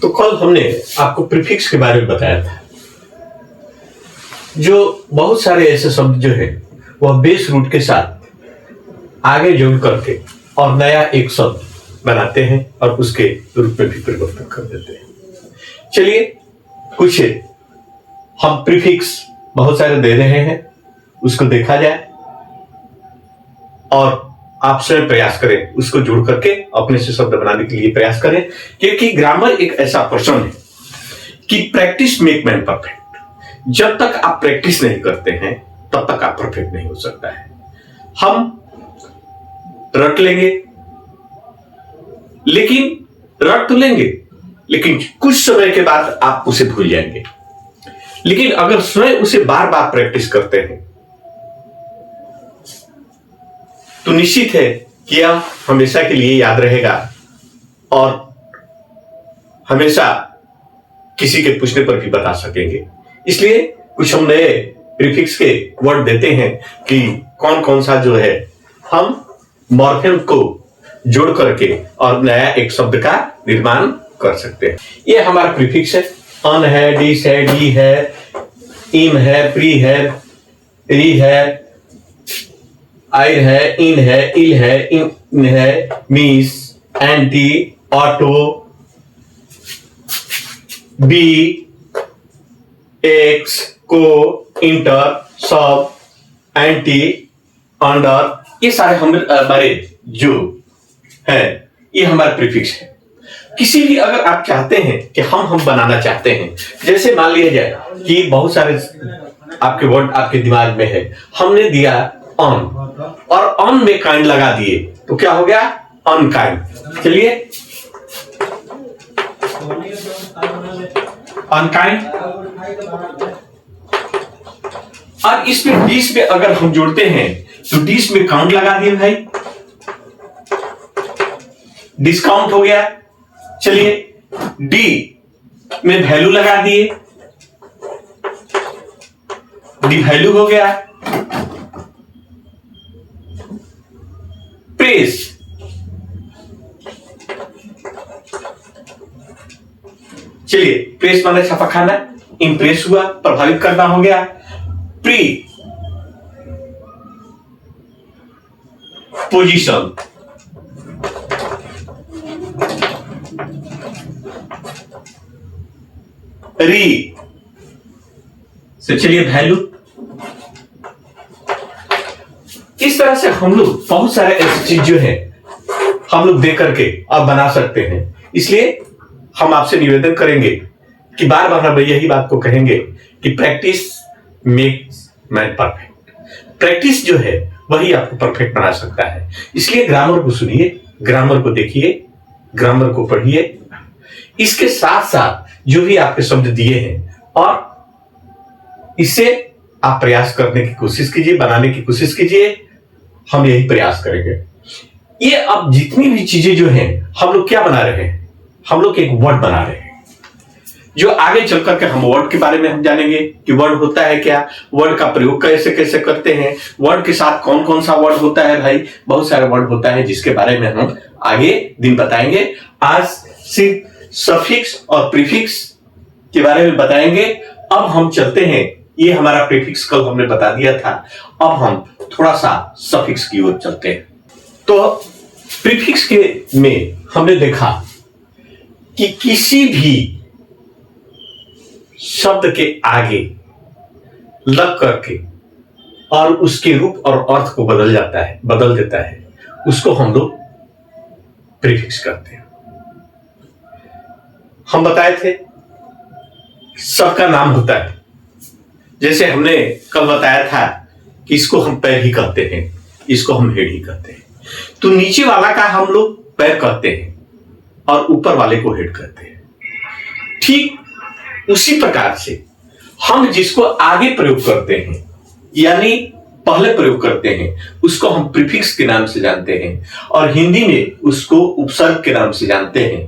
तो कल हमने आपको प्रीफिक्स के बारे में बताया था। जो बहुत सारे ऐसे शब्द जो है वह बेस रूट के साथ आगे जोड़ करके और नया एक शब्द बनाते हैं और उसके रूप में भी परिवर्तन कर देते हैं। चलिए कुछ हम प्रीफिक्स बहुत सारे दे रहे हैं, उसको देखा जाए और आप स्वयं प्रयास करें, उसको जोड़ करके अपने से शब्द बनाने के लिए प्रयास करें, क्योंकि ग्रामर एक ऐसा प्रश्न है कि प्रैक्टिस मेक मैन परफेक्ट। जब तक आप प्रैक्टिस नहीं करते हैं तब तक आप परफेक्ट नहीं हो सकता है। हम रट लेंगे, रट तो लेंगे लेकिन कुछ समय के बाद आप उसे भूल जाएंगे। लेकिन अगर स्वयं उसे बार बार प्रैक्टिस करते हैं तो निश्चित है कि यह हमेशा के लिए याद रहेगा और हमेशा किसी के पूछने पर भी बता सकेंगे। इसलिए कुछ हम नए प्रीफिक्स के वर्ड देते हैं कि कौन कौन सा जो है हम मॉर्फेम को जोड़ करके और नया एक शब्द का निर्माण कर सकते हैं। ये हमारा प्रीफिक्स है। अन है, डिस है, डी है, इम है, प्री है, री है, आयर है, इन है, इल है, इन है, मीस, एंटी, ऑटो, बी, एक्स, को, इंटर, सब, एंटी, अंडर, ये सारे हमारे जो है ये हमारा प्रीफिक्स है। किसी भी अगर आप चाहते हैं कि हम बनाना चाहते हैं, जैसे मान लिया जाए कि बहुत सारे आपके वर्ड आपके दिमाग में है, हमने दिया ऑन और ऑन में काइंड लगा दिए तो क्या हो गया? अनकाइंड। चलिए अनकाइंड, और इसमें डिस में अगर हम जोड़ते हैं तो डिस में काउंट लगा दिए भाई, डिस्काउंट हो गया। चलिए डी में वैल्यू लगा दिए, डी वैल्यू हो गया। प्रेस, चलिए प्रेस माने छापा खाना, इंप्रेस हुआ, प्रभावित करना हो गया। प्री पोजीशन, री से चलिए वैल्यू। इस तरह से हम लोग बहुत सारे ऐसी चीज जो है हम लोग दे करके अब बना सकते हैं। इसलिए हम आपसे निवेदन करेंगे कि बार बार हम यही बात को कहेंगे कि practice makes man perfect. Practice जो है वही आपको परफेक्ट बना सकता है। इसलिए ग्रामर को सुनिए, ग्रामर को देखिए, ग्रामर को पढ़िए, इसके साथ साथ जो भी आपके शब्द दिए हैं और इससे आप प्रयास करने की कोशिश कीजिए, बनाने की कोशिश कीजिए। हम यही प्रयास करेंगे। ये अब जितनी भी चीजें जो हैं हम लोग क्या बना रहे हैं, हम लोग एक वर्ड बना रहे हैं जो आगे चल करके हम वर्ड के बारे में हम जानेंगे कि वर्ड होता है क्या, वर्ड का प्रयोग कैसे कैसे करते हैं, वर्ड के साथ कौन कौन सा वर्ड होता है। भाई बहुत सारे वर्ड होता है जिसके बारे में हम आगे दिन बताएंगे। आज सिर्फ सफिक्स और प्रीफिक्स के बारे में बताएंगे। अब हम चलते हैं, ये हमारा प्रीफिक्स कल हमने बता दिया था, अब हम थोड़ा सा सफिक्स की ओर चलते हैं। तो प्रीफिक्स के में हमने देखा कि किसी भी शब्द के आगे लग करके और उसके रूप और अर्थ को बदल देता है, उसको हम लोग प्रीफिक्स करते हैं। हम बताए थे सबका नाम होता है, जैसे हमने कल बताया था कि इसको हम पैर ही कहते हैं, इसको हम हेड ही कहते हैं। तो नीचे वाला का हम लोग पैर कहते हैं और ऊपर वाले को हेड कहते हैं। ठीक उसी प्रकार से हम जिसको आगे प्रयोग करते हैं यानी पहले प्रयोग करते हैं उसको हम प्रीफिक्स के नाम से जानते हैं और हिंदी में उसको उपसर्ग के नाम से जानते हैं।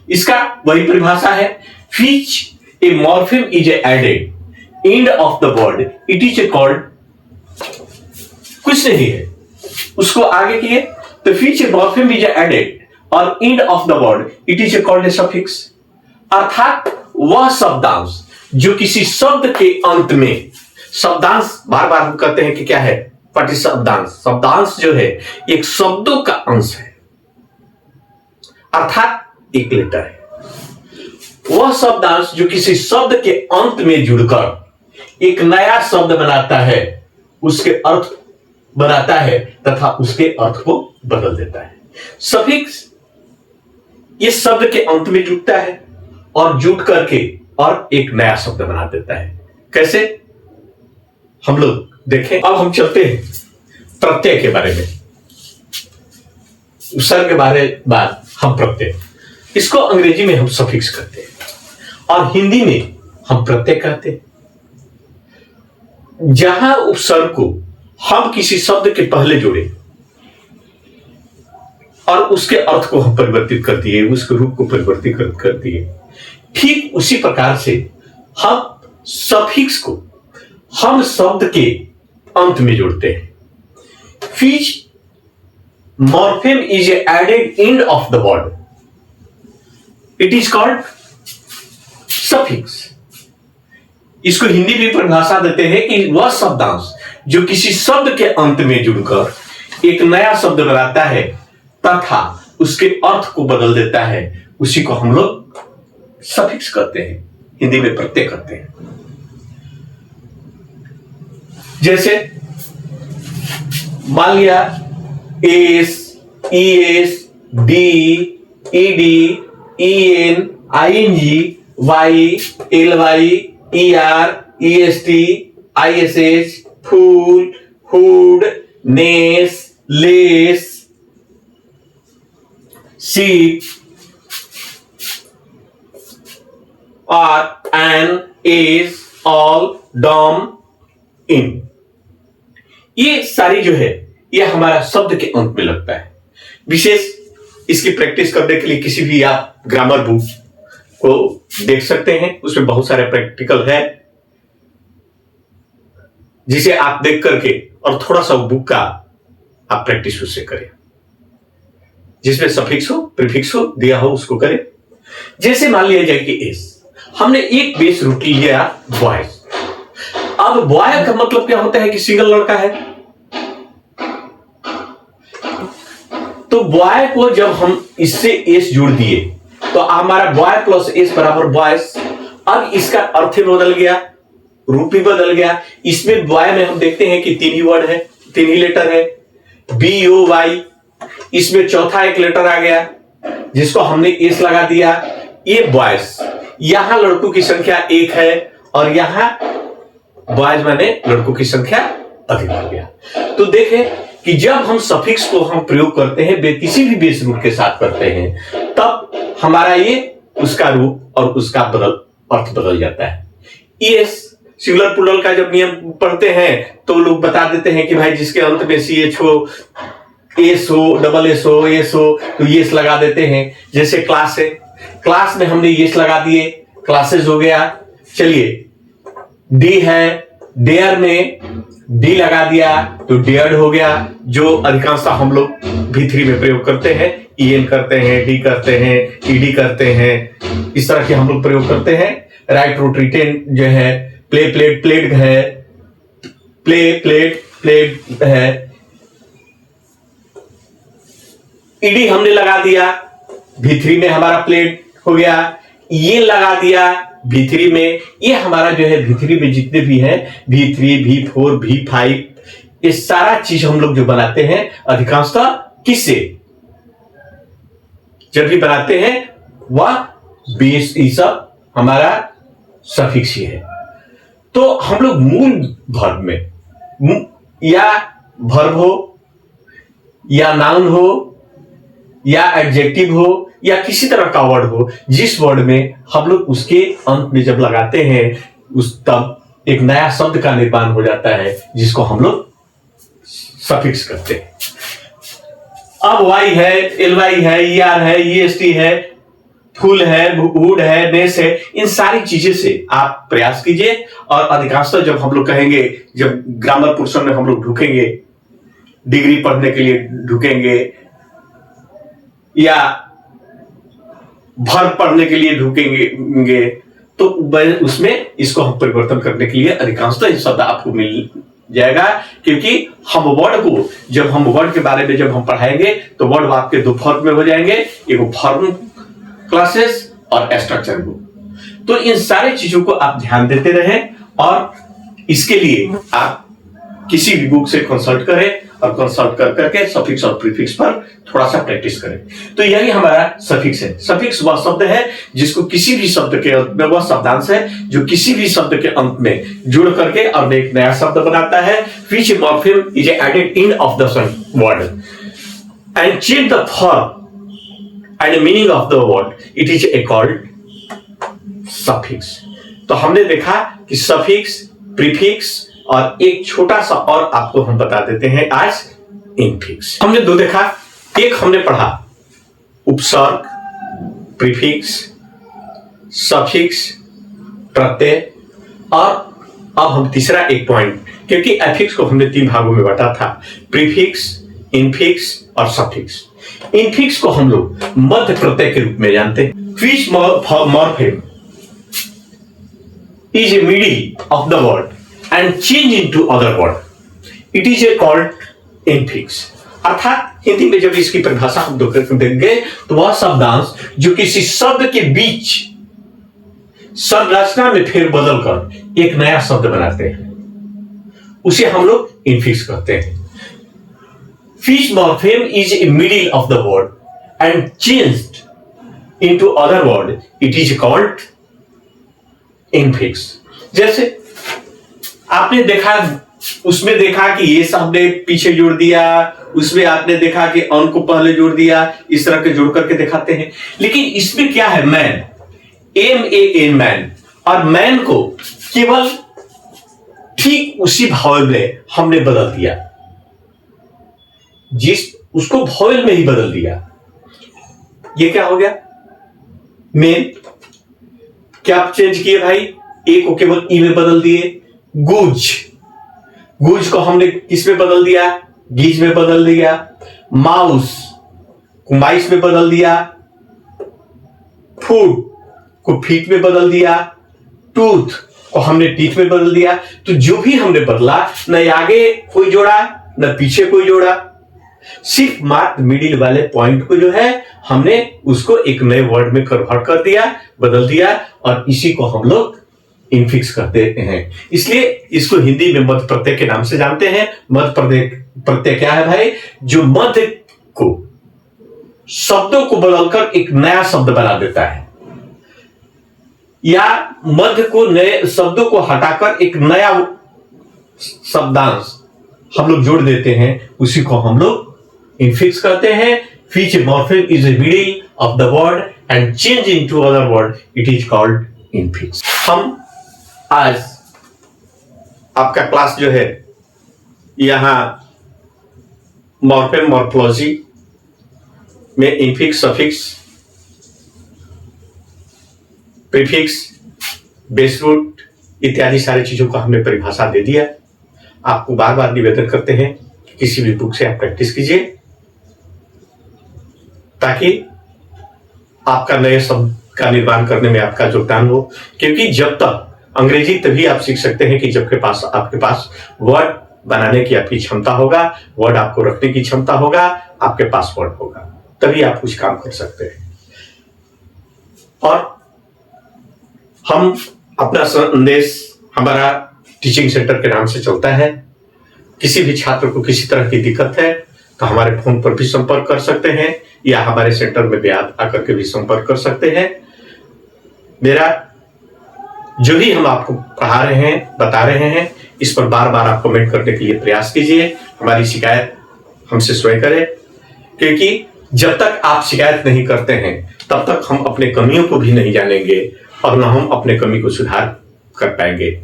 इसका वही परिभाषा है, which a morpheme is added end of the word it is called, कुछ नहीं है उसको आगे किए तो which a morpheme is added और end of the word it is called a suffix। अर्थात वह शब्दांश जो किसी शब्द के अंत में, शब्दांश बार बार हम कहते हैं कि क्या है, व्हाट इज शब्दांश? शब्दांश जो है एक शब्दों का अंश है, अर्थात एक लेटर है। वह शब्दांश जो किसी शब्द के अंत में जुड़कर एक नया शब्द बनाता है, उसके अर्थ बनाता है तथा उसके अर्थ को बदल देता है। सफिक्स इस शब्द के अंत में जुड़ता है और जुट करके और एक नया शब्द बना देता है। कैसे? हम लोग देखें। अब हम चलते हैं प्रत्यय के बारे में। उपसर्ग के बारे बाद हम प्रत्यय, इसको अंग्रेजी में हम सफिक्स कहते हैं और हिंदी में हम प्रत्यय कहते हैं। जहां उपसर्ग को हम किसी शब्द के पहले जोड़े और उसके अर्थ को हम परिवर्तित कर दिए, उसके रूप को परिवर्तित कर दिए, ठीक उसी प्रकार से हम सफिक्स को हम शब्द के अंत में जोड़ते हैं। Which morpheme is added end of the word, it is called suffix। इसको हिंदी में परिभाषा देते हैं कि वह शब्दांश जो किसी शब्द के अंत में जुड़कर एक नया शब्द बनाता है तथा उसके अर्थ को बदल देता है, उसी को हम लोग सफिक्स कहते हैं, हिंदी में प्रत्यय कहते हैं। जैसे मान लिया S, ES, D, ED, EN, ING, Y, LY, ER, EST, ISH, ful, hood, ness, less, ship और an, age, al, dom, in. ये सारी जो है ये हमारा शब्द के अंत में लगता है। विशेष इसकी प्रैक्टिस करने के लिए किसी भी आप ग्रामर बुक को देख सकते हैं, उसमें बहुत सारे प्रैक्टिकल है जिसे आप देख करके और थोड़ा सा बुक का आप प्रैक्टिस उससे करें, जिसमें सफिक्स हो, प्रीफिक्स हो, दिया हो उसको करें। जैसे मान लिया जाए कि एस, हमने एक बेस रूट लिया बॉयज। अब बॉय का मतलब क्या होता है कि सिंगल लड़का है, तो बॉय को जब हम इससे एस जोड़ दिए तो हमारा बॉय प्लस एस बराबर बॉयज। अब इसका अर्थ बदल गया, रूप भी बदल गया। इसमें बॉय में हम देखते हैं कि तीन ही वर्ड है, तीन ही लेटर है, बी ओ वाई। इसमें चौथा एक लेटर आ गया जिसको हमने एस लगा दिया, ये बॉयज। यहां लड़कों की संख्या एक है और यहां बॉयज माने लड़कों की संख्या अधिक हो गया। तो देखें कि जब हम सफिक्स को हम प्रयोग करते हैं, किसी भी बेस रूट के साथ करते हैं, तब हमारा ये उसका रूप और उसका अर्थ बदल जाता है। एस सिंगुलर प्लूरल का जब नियम पढ़ते हैं तो लोग बता देते हैं कि भाई जिसके अंत में सी एच हो, एस हो, डबल एस हो, एस हो, तो येस लगा देते हैं। जैसे क्लास है, क्लास में हमने येस लगा दिए, क्लासेस हो गया। चलिए डी है, डेयर में डी लगा दिया तो डेयर्ड हो गया, जो अधिकांशतः हम लोग V3 में प्रयोग करते हैं। ईएन करते हैं, डी करते हैं, ईडी करते हैं, इस तरह के हम लोग प्रयोग करते हैं। राइट रूट रिटेन जो है, प्ले प्लेट प्लेट है, प्ले प्लेट प्लेट है। ईडी हमने लगा दिया, V3 में हमारा प्लेट हो गया। ये लगा दिया V3 में, ये हमारा जो है V3 में जितने भी हैं, V3, V4, V5, ये सारा चीज हम लोग जो बनाते हैं अधिकांशतः किससे जब भी बनाते हैं वह बेस, ये सब हमारा सफिक्स ही है। तो हम लोग मूल वर्ब में या वर्ब हो या नाउन हो या एडजेक्टिव हो या किसी तरह का वर्ड हो, जिस वर्ड में हम लोग उसके अंत में जब लगाते हैं उस तब एक नया शब्द का निर्माण हो जाता है जिसको हम लोग सफिक्स करते हैं। अब वाई है, एलवाई है, ईआर है, ईएसटी है, फूल है, वुड है, नेस है, इन सारी चीजें से आप प्रयास कीजिए। और अधिकांशतः जब हम लोग कहेंगे, जब ग्रामर पोर्शन में हम लोग ढुकेंगे, डिग्री पढ़ने के लिए ढुकेंगे या भर पढ़ने के लिए ढूंढेंगे तो उसमें इसको हम परिवर्तन करने के लिए अधिकांशतः शब्द आपको मिल जाएगा, क्योंकि हम वर्ड को जब हम वर्ड के बारे में जब हम पढ़ाएंगे तो वर्ड आपके दो फॉर्म में हो जाएंगे, एक फॉर्म क्लासेस और स्ट्रक्चर बुक। तो इन सारी चीजों को आप ध्यान देते रहें और इसके लिए आप किसी भी बुक से कंसल्ट करें और कंसल्ट कर करके सफिक्स और प्रीफिक्स पर थोड़ा सा प्रैक्टिस करें। तो यही हमारा सफिक्स है। सफिक्स वह शब्द है जिसको किसी भी शब्द के अंत में, वह शब्दांश है जो किसी भी शब्द के अंत में जुड़ करके और एक नया शब्द बनाता है। which morpheme is added in of the word and change the form and the meaning of the word, it is called suffix। तो हमने देखा कि सफिक्स, प्रीफिक्स और एक छोटा सा और आपको हम बता देते हैं आज, इनफिक्स। हमने दो देखा, एक हमने पढ़ा उपसर्ग, प्रीफिक्स, सफिक्स, प्रत्यय, और अब हम तीसरा एक पॉइंट, क्योंकि एफिक्स को हमने तीन भागों में बांटा था, प्रीफिक्स, इनफिक्स और सफिक्स। इनफिक्स को हम लोग मध्य प्रत्यय के रूप में जानते हैं। which morpheme is a middle of the word and change into other word, it is called infix। अर्थात हिंदी में जब इसकी परिभाषा हम देंगे तो वह शब्दांश जो किसी शब्द के बीच संरचना में फेरबदल कर एक नया शब्द बनाते हैं, उसे हम लोग इनफिक्स कहते हैं। which morpheme is a middle of the word and changed into other word, it is called infix। जैसे आपने देखा, उसमें देखा कि ये शब्द पीछे जोड़ दिया, उसमें आपने देखा कि अन को पहले जोड़ दिया, इस तरह के जोड़ करके दिखाते हैं। लेकिन इसमें क्या है, मैन, MAN, मैन, और मैन को केवल ठीक उसी भावल में हमने बदल दिया, उसको भावल में ही बदल दिया। ये क्या हो गया, मेन। क्या आप चेंज किए भाई, ए को केवल ई में बदल दिए। गुज, गुज को हमने किस में बदल दिया, गीज में बदल दिया। माउस को माइस में बदल दिया। फूड को फीट में बदल दिया। टूथ को हमने टीथ में बदल दिया। तो जो भी हमने बदला, न आगे कोई जोड़ा न पीछे कोई जोड़ा, सिर्फ मात्र मिडिल वाले पॉइंट को जो है हमने उसको एक नए वर्ड में कन्वर्ट कर दिया, बदल दिया, और इसी को हम लोग इनफिक्स करते हैं। इसलिए इसको हिंदी में मध्य प्रत्यय के नाम से जानते हैं। मध्य प्रत्यय क्या है भाई, जो मध्य को शब्दों को बदलकर एक नया शब्द बना देता है, या मध्य को नए शब्दों को हटाकर एक नया शब्दांश हम लोग जोड़ देते हैं, उसी को हम लोग इनफिक्स करते हैं। which morpheme is a middle of the word and change into other word, it is called infix। हम आज आपका क्लास जो है यहां मॉर्फेम मॉर्फोलॉजी में infix, suffix, prefix, base root इत्यादि सारी चीजों का हमने परिभाषा दे दिया। आपको बार बार निवेदन करते हैं कि किसी भी बुक से आप प्रैक्टिस कीजिए, ताकि आपका नए शब्द का निर्माण करने में आपका योगदान हो। क्योंकि जब तक अंग्रेजी तभी आप सीख सकते हैं कि जब आपके पास वर्ड बनाने की आपकी क्षमता होगा, वर्ड आपको रखने की क्षमता होगा, आपके पास वर्ड होगा, तभी आप कुछ काम कर सकते हैं। और हम अपना संदेश हमारा टीचिंग सेंटर के नाम से चलता है। किसी भी छात्र को किसी तरह की दिक्कत है तो हमारे फोन पर भी संपर्क कर सकते हैं, या हमारे सेंटर में भी आकर के भी संपर्क कर सकते हैं। मेरा जो भी हम आपको पढ़ा रहे हैं, बता रहे हैं, इस पर बार बार आप कमेंट करने के लिए प्रयास कीजिए। हमारी शिकायत हमसे स्वयं करें, क्योंकि जब तक आप शिकायत नहीं करते हैं तब तक हम अपने कमियों को भी नहीं जानेंगे और न हम अपने कमी को सुधार कर पाएंगे।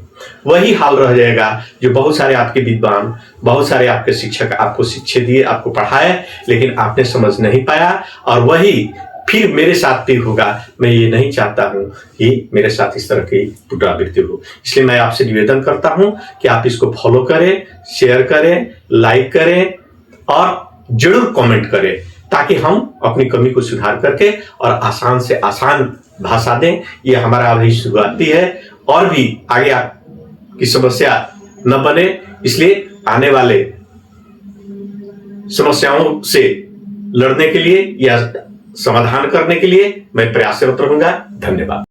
वही हाल रह जाएगा जो बहुत सारे आपके विद्वान, बहुत सारे आपके शिक्षक आपको शिक्षा दिए, आपको पढ़ाए, लेकिन आपने समझ नहीं पाया, और वही फिर मेरे साथ भी होगा। मैं ये नहीं चाहता हूं कि मेरे साथ इस तरह की पुनरावृत्ति हो। इसलिए मैं आपसे निवेदन करता हूं कि आप इसको फॉलो करें, शेयर करें, लाइक करें और जरूर कमेंट करें, ताकि हम अपनी कमी को सुधार करके और आसान से आसान भाषा दें। यह हमारा अभी शुरुआती है, और भी आगे आपकी समस्या न बने, इसलिए आने वाले समस्याओं से लड़ने के लिए या समाधान करने के लिए मैं प्रयासरत रहूंगा। धन्यवाद।